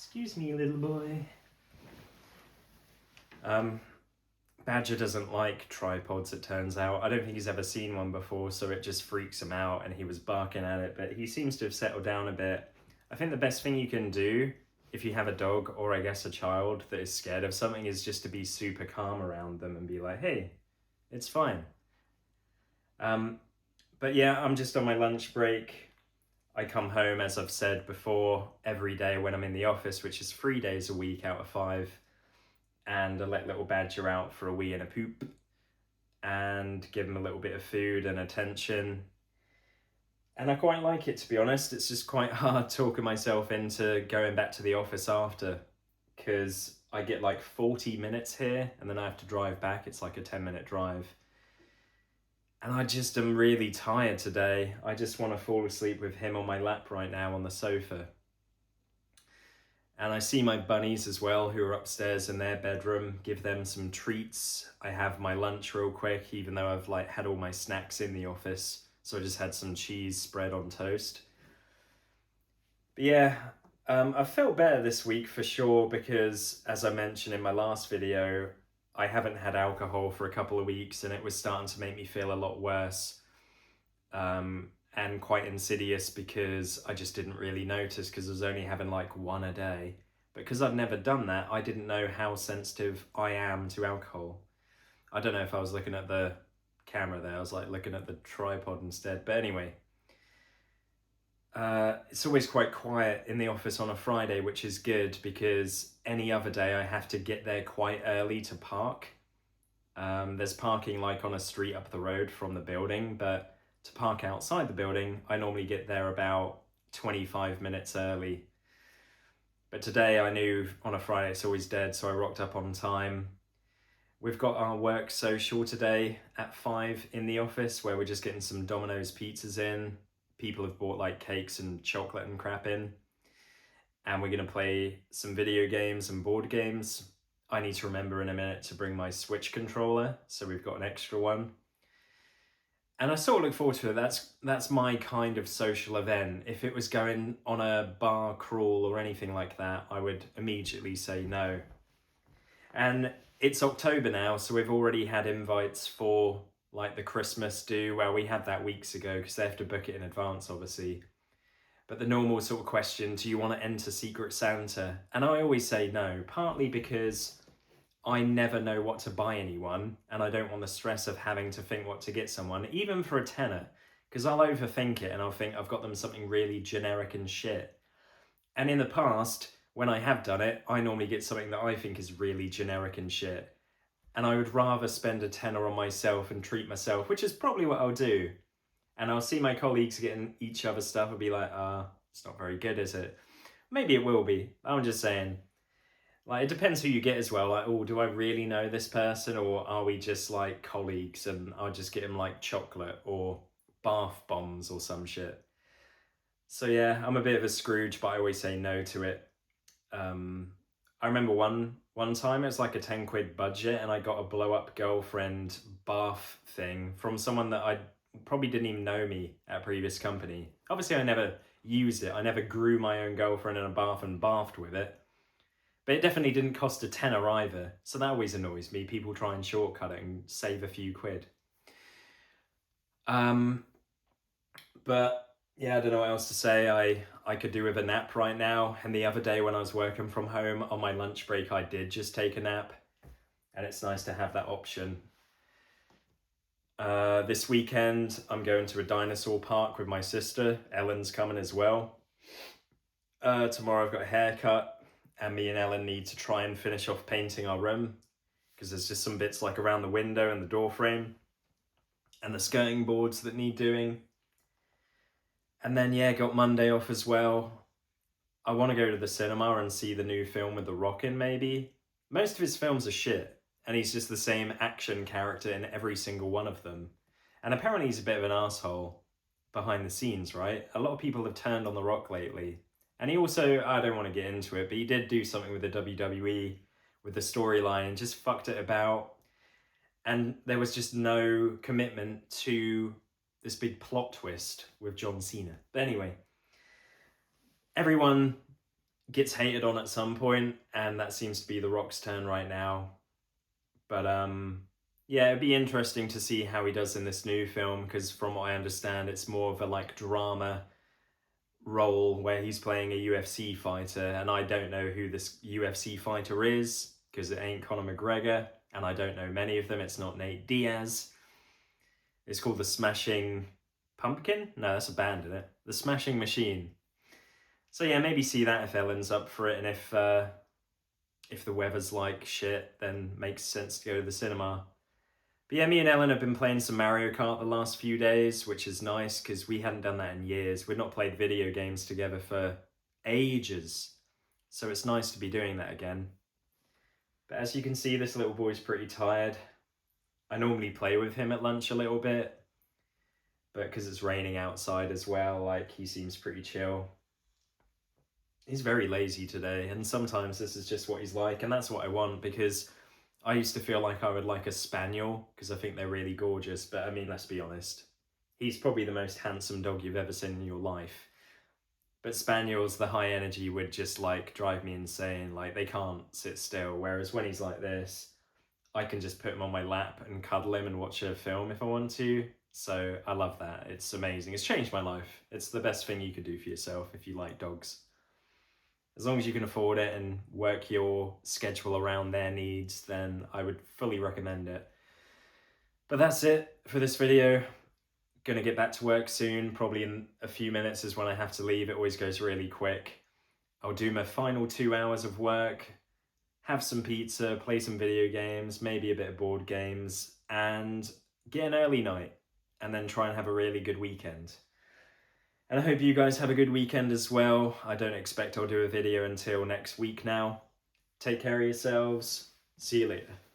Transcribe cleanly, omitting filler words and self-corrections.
Excuse me, little boy. Badger doesn't like tripods, it turns out. I don't think he's ever seen one before, so it just freaks him out, and he was barking at it, but he seems to have settled down a bit. I think the best thing you can do if you have a dog, or I guess a child that is scared of something, is just to be super calm around them and be like, hey, it's fine. But yeah, I'm just on my lunch break. I come home, as I've said before, every day when I'm in the office, which is 3 days a week out of 5. And I let little Badger out for a wee and a poop and give him a little bit of food and attention. And I quite like it, to be honest. It's just quite hard talking myself into going back to the office after, because I get like 40 minutes here and then I have to drive back. It's like a 10-minute drive. And I just am really tired today. I just want to fall asleep with him on my lap right now on the sofa. And I see my bunnies as well, who are upstairs in their bedroom, give them some treats. I have my lunch real quick, even though I've like had all my snacks in the office. So I just had some cheese spread on toast. But yeah, I felt better this week for sure, because as I mentioned in my last video, I haven't had alcohol for a couple of weeks and it was starting to make me feel a lot worse. And quite insidious, because I just didn't really notice because I was only having like one a day. But because I've never done that, I didn't know how sensitive I am to alcohol. I don't know if I was looking at the camera there, I was like looking at the tripod instead. But anyway, it's always quite quiet in the office on a Friday, which is good, because any other day I have to get there quite early to park. There's parking like on a street up the road from the building, but to park outside the building, I normally get there about 25 minutes early. But today I knew on a Friday it's always dead, so I rocked up on time. We've got our work social today at 5 in the office, where we're just getting some Domino's pizzas in. People have bought like cakes and chocolate and crap in. And we're going to play some video games and board games. I need to remember in a minute to bring my Switch controller, so we've got an extra one. And I sort of look forward to it. That's my kind of social event. If it was going on a bar crawl or anything like that, I would immediately say no. And it's October now, so we've already had invites for like the Christmas do. Well, we had that weeks ago because they have to book it in advance, obviously. But the normal sort of question, do you want to enter Secret Santa? And I always say no, partly because I never know what to buy anyone, and I don't want the stress of having to think what to get someone, even for a tenner, because I'll overthink it and I'll think I've got them something really generic and shit. And in the past, when I have done it, I normally get something that I think is really generic and shit. And I would rather spend a tenner on myself and treat myself, which is probably what I'll do. And I'll see my colleagues getting each other stuff and be like, it's not very good, is it? Maybe it will be. I'm just saying. Like, it depends who you get as well. Like, oh, do I really know this person, or are we just like colleagues and I'll just get him like chocolate or bath bombs or some shit. So yeah, I'm a bit of a Scrooge, but I always say no to it. I remember one time it was like a 10 quid budget and I got a blow up girlfriend bath thing from someone that I probably didn't even know me at a previous company. Obviously I never used it. I never grew my own girlfriend in a bath and bathed with it. But it definitely didn't cost a tenner either. So that always annoys me. People try and shortcut it and save a few quid. But yeah, I don't know what else to say. I could do with a nap right now. And the other day when I was working from home on my lunch break, I did just take a nap. And it's nice to have that option. This weekend, I'm going to a dinosaur park with my sister. Ellen's coming as well. Tomorrow I've got a haircut. And me and Ellen need to try and finish off painting our room, because there's just some bits like around the window and the door frame and the skirting boards that need doing. And then yeah, got Monday off as well. I want to go to the cinema and see the new film with The Rock in, maybe. Most of his films are shit, and he's just the same action character in every single one of them. And apparently he's a bit of an asshole behind the scenes, right? A lot of people have turned on The Rock lately. And he also, I don't want to get into it, but he did do something with the WWE, with the storyline, and just fucked it about. And there was just no commitment to this big plot twist with John Cena. But anyway, everyone gets hated on at some point, and that seems to be The Rock's turn right now. But yeah, it'd be interesting to see how he does in this new film, because from what I understand, it's more of a like drama role where he's playing a UFC fighter, and I don't know who this UFC fighter is because it ain't Conor McGregor, and I don't know many of them. It's not Nate Diaz. It's called the Smashing Pumpkin? No, that's a band, isn't it? The Smashing Machine. So yeah, maybe see that if Ellen's up for it, and if the weather's like shit, then makes sense to go to the cinema. But yeah, me and Ellen have been playing some Mario Kart the last few days, which is nice because we hadn't done that in years. We'd not played video games together for ages. So it's nice to be doing that again. But as you can see, this little boy's pretty tired. I normally play with him at lunch a little bit, but because it's raining outside as well, like he seems pretty chill. He's very lazy today, and sometimes this is just what he's like, and that's what I want, because I used to feel like I would like a spaniel because I think they're really gorgeous, but I mean, let's be honest. He's probably the most handsome dog you've ever seen in your life. But spaniels, the high energy would just like drive me insane. Like they can't sit still. Whereas when he's like this, I can just put him on my lap and cuddle him and watch a film if I want to. So I love that. It's amazing. It's changed my life. It's the best thing you could do for yourself if you like dogs. As long as you can afford it and work your schedule around their needs, then I would fully recommend it. But that's it for this video. Gonna get back to work soon, probably in a few minutes is when I have to leave. It always goes really quick. I'll do my final 2 hours of work, have some pizza, play some video games, maybe a bit of board games, and get an early night, and then try and have a really good weekend. And I hope you guys have a good weekend as well. I don't expect I'll do a video until next week now. Take care of yourselves. See you later.